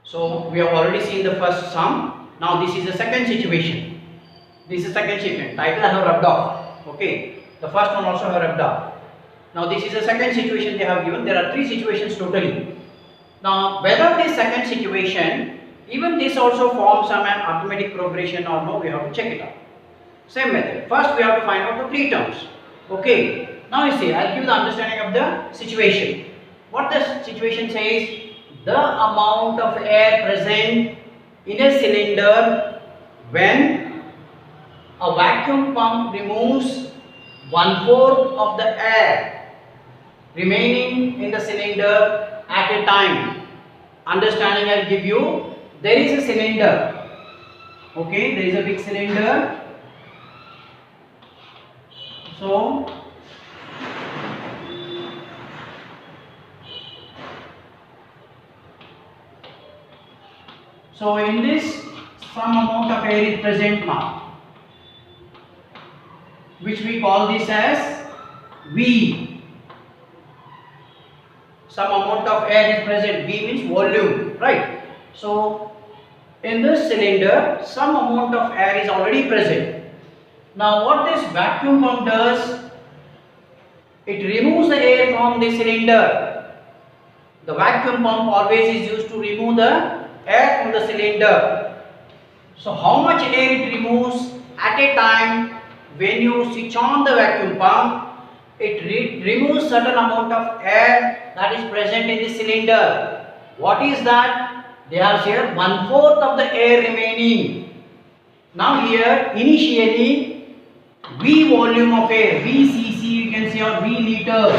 So we have already seen the first sum. Now this is the second situation. This is second situation. Title I have rubbed off. Okay. The first one also I have rubbed off. Now this is the second situation they have given. There are three situations totally. Now whether this second situation, even this also forms some an arithmetic progression or no, we have to check it out. Same method. First we have to find out the three terms. Okay. Now you see, I'll give the understanding of the situation. What the situation says, the amount of air present in a cylinder when a vacuum pump removes 1/4 of the air remaining in the cylinder at a time. Understanding I'll give you, there is a cylinder. Okay, there is a big cylinder. So in this some amount of air is present now, which we call this as V. Some amount of air is present. V means volume, right? So in this cylinder some amount of air is already present. Now what this vacuum pump does, it removes the air from the cylinder. The vacuum pump always is used to remove the air from the cylinder. So how much air it removes at a time? When you switch on the vacuum pump, it removes certain amount of air that is present in the cylinder. What is that? They have here 1/4 of the air remaining. Now here initially V volume of air, VCC you can say, or V liters.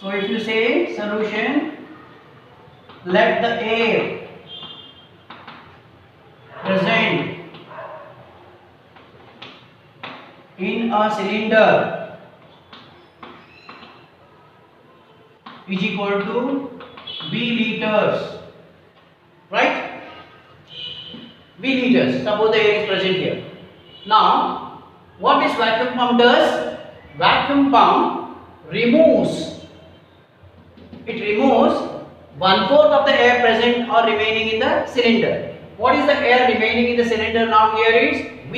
So if you say solution, let the air present in a cylinder is equal to V liters, right? V liters, suppose the air is present here. Now what this vacuum pump does? Vacuum pump removes 1/4 of the air present or remaining in the cylinder. What is the air remaining in the cylinder now? Here is V.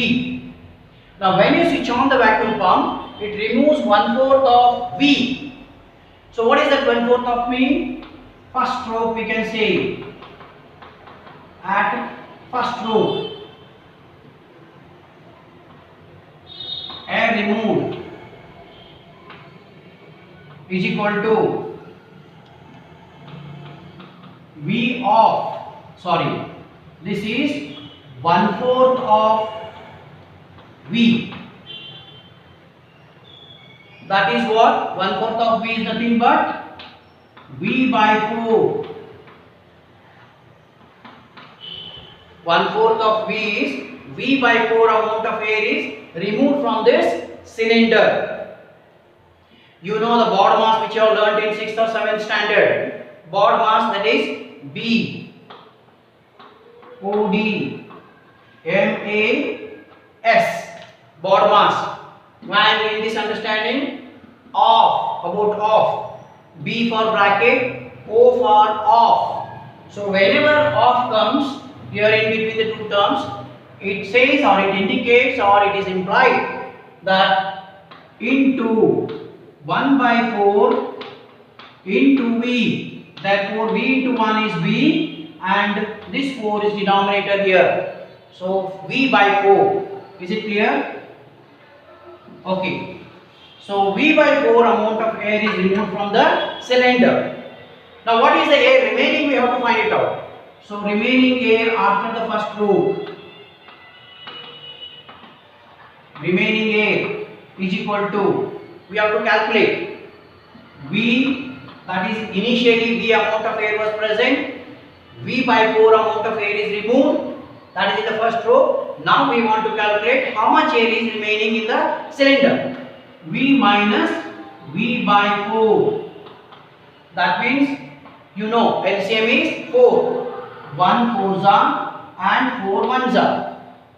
Now when you switch on the vacuum pump, it removes 1/4 of V. So what is that 1/4 of V? First stroke we can say. At first stroke, air removed is equal to V of, this is 1/4 of V. That is what? 1/4 of V is nothing but V by 4. 1/4 of V is V by 4 amount of air is removed from this cylinder. You know the board mass which you have learnt in 6th or 7th standard. Board mass, that is B O D M A S, board mass. When in this understanding, off, B for bracket, O for off. So whenever off comes here in between the two terms, it says or it indicates or it is implied that into 1/4 into V. Therefore V into 1 is V and this 4 is denominator here. So V by 4. Is it clear? Okay. So V by 4 amount of air is removed from the cylinder. Now what is the air remaining? We have to find it out. So remaining air after the first row, remaining air is equal to, we have to calculate V, that is initially V amount of air was present, V by 4 amount of air is removed, that is in the first row. Now we want to calculate how much air is remaining in the cylinder. V minus V by 4. That means, you know, LCM is 4. 1 4s and 4 1s.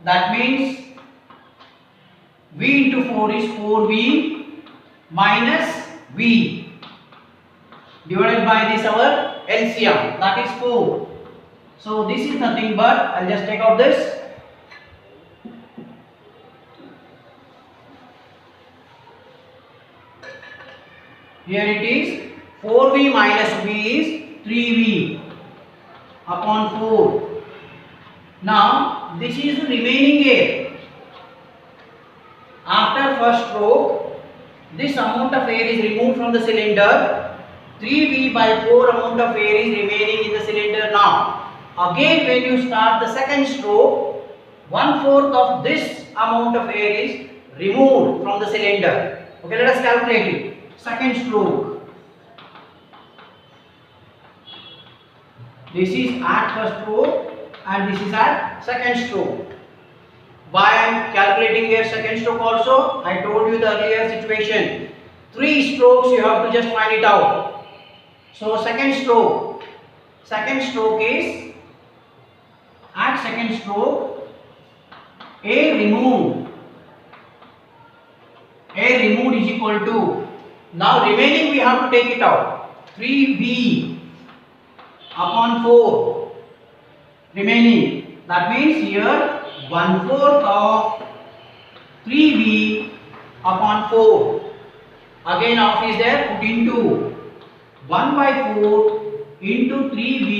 That means V into 4 is 4V minus V divided by this our LCM, that is 4. So this is nothing but, I'll just take out this. Here it is 4v minus v is 3v upon 4. Now this is the remaining air. After first stroke, this amount of air is removed from the cylinder. 3v by 4 amount of air is remaining in the cylinder now. Again, when you start the second stroke, 1/4 of this amount of air is removed from the cylinder. Okay, let us calculate it. Second stroke. This is at first stroke and this is at second stroke. Why I am calculating here second stroke also? I told you the earlier situation. 3 strokes you have to just find it out. So second stroke. Second stroke is at second stroke air removed. Air removed is equal to, now remaining we have to take it out. 3v upon 4 remaining. That means here 1/4 of 3v upon 4. Again half is there, put into 1/4 into 3v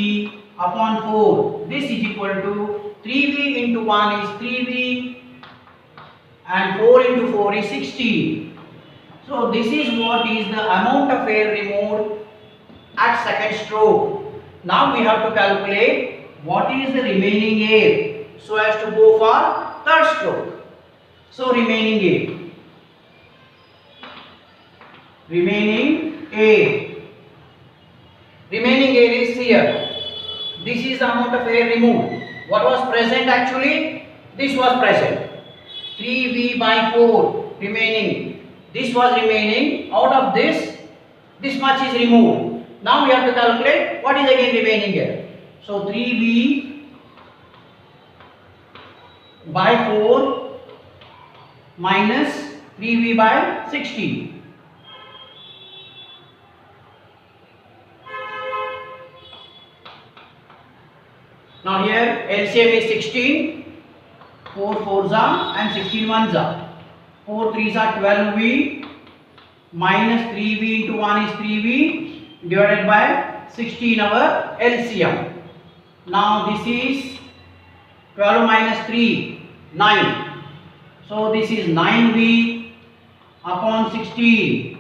upon 4. This is equal to 3v into 1 is 3v and 4 into 4 is 16. So this is what is the amount of air removed at second stroke. Now we have to calculate what is the remaining air so as to go for third stroke. So remaining air. Remaining air. Remaining air is here. This is the amount of air removed. What was present actually? This was present. 3v by 4 remaining. This was remaining. Out of this much is removed. Now we have to calculate what is again remaining here. So 3v by 4 minus 3v by 16. Now here LCM is 16. 4 4s are and 16 1s are. 4 3s are 12v minus 3v into 1 is 3v divided by 16 our LCM. Now this is 12 minus 3, 9. So this is 9v upon 16.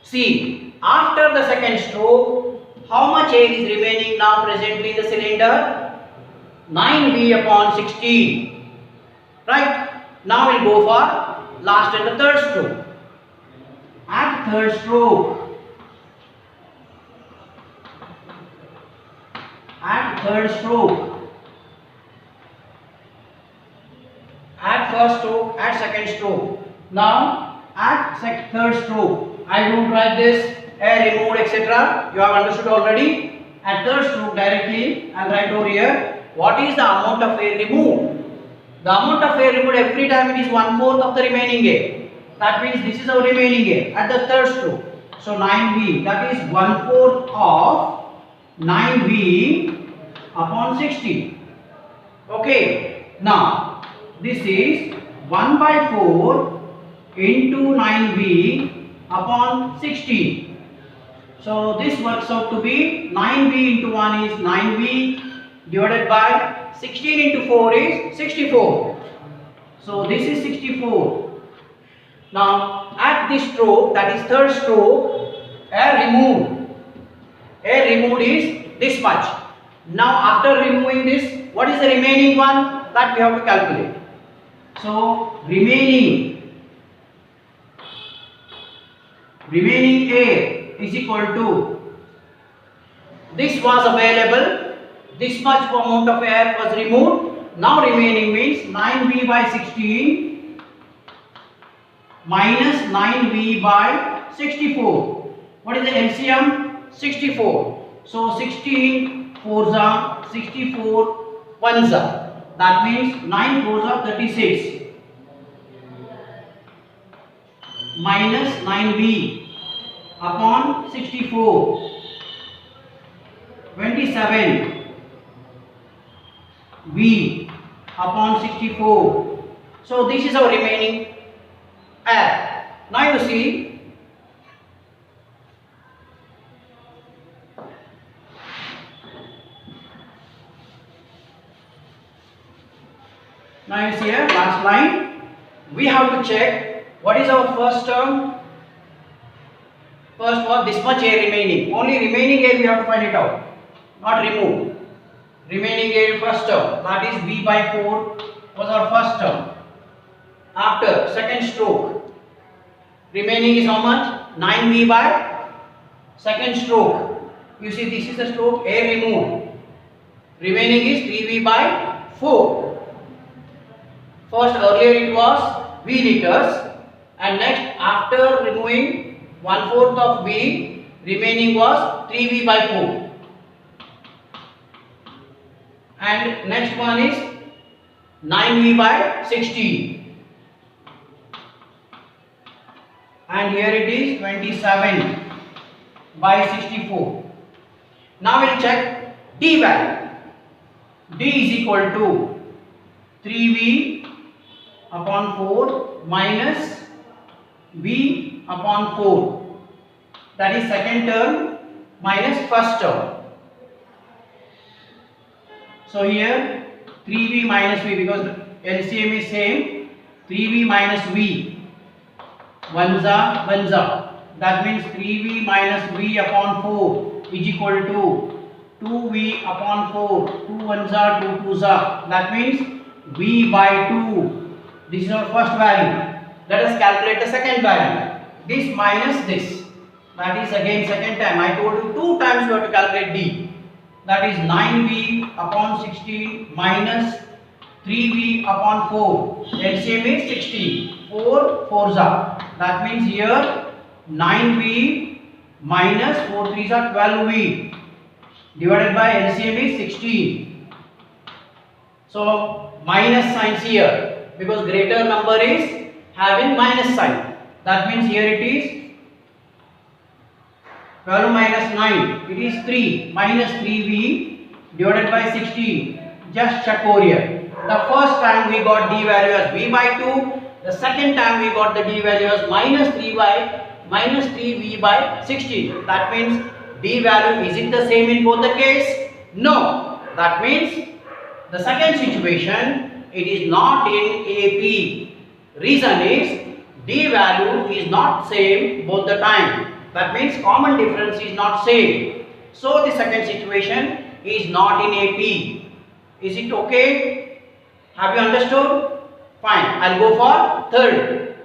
See, after the second stroke, how much air is remaining now presently in the cylinder? 9v upon 16. Right? Now we'll go for last and the third stroke. At third stroke, at first stroke, at second stroke. Now at third stroke, I don't write this air removed etc. You have understood already. At third stroke directly I'll write over here what is the amount of air removed. The amount of air removed every time it is 1/4 of the remaining air. That means this is our remaining air at the third stroke. So 9v, that is 1/4 of 9v upon 60. Okay. Now this is 1/4 into 9v upon 16. So this works out to be 9v into 1 is 9v divided by 16 into 4 is 64. So this is 64. Now at this stroke, that is third stroke, air removed is this much. Now after removing this, what is the remaining one? That we have to calculate. So remaining air is equal to, this was available, this much amount of air was removed. Now remaining means 9v by 16 minus 9v by 64. What is the LCM? 64. So 16 4s are 64 1s are. That means 9 4s are 36 minus 9v upon 64 27. 27 V upon 64. So this is our remaining add. Now you see, here last line, we have to check what is our first term. First was this much air remaining. Only remaining air we have to find it out, not remove. Remaining air first term, that is V by 4 was our first term. After second stroke, remaining is how much? 9V by second stroke. You see, this is the stroke, air removed. Remaining is 3V by 4. First, earlier it was V liters, and next after removing 1/4 of V, remaining was 3V by 4. And next one is 9V by 16. And here it is 27 by 64. Now we will check D value. D is equal to 3V upon 4 minus V upon 4. That is second term minus first term. So here 3V minus V, because LCM is same, 3V minus V, 1 za, that means 3V minus V upon 4 is equal to 2V upon 4, 2 1 za, 2 2 za, that means V by 2. This is our first value. Let us calculate the second value. This minus this, that is again second time. I told you 2 times you have to calculate D. That is 9V upon 16 minus 3V upon 4. LCM is 16. 4 4 za. That means here 9V minus 4 3 za 12V divided by LCM is 16. So minus signs here, because greater number is having minus sign. That means here it is 12 minus 9, it is 3 minus 3V divided by 16. Just check over here. The first time we got D value as V by 2. The second time we got the D value as minus 3V by 16. That means D value, is it the same in both the case? No. That means the second situation, it is not in AP. Reason is D value is not same both the time. That means common difference is not same. So the second situation is not in AP. Is it okay? Have you understood? Fine. I'll go for third.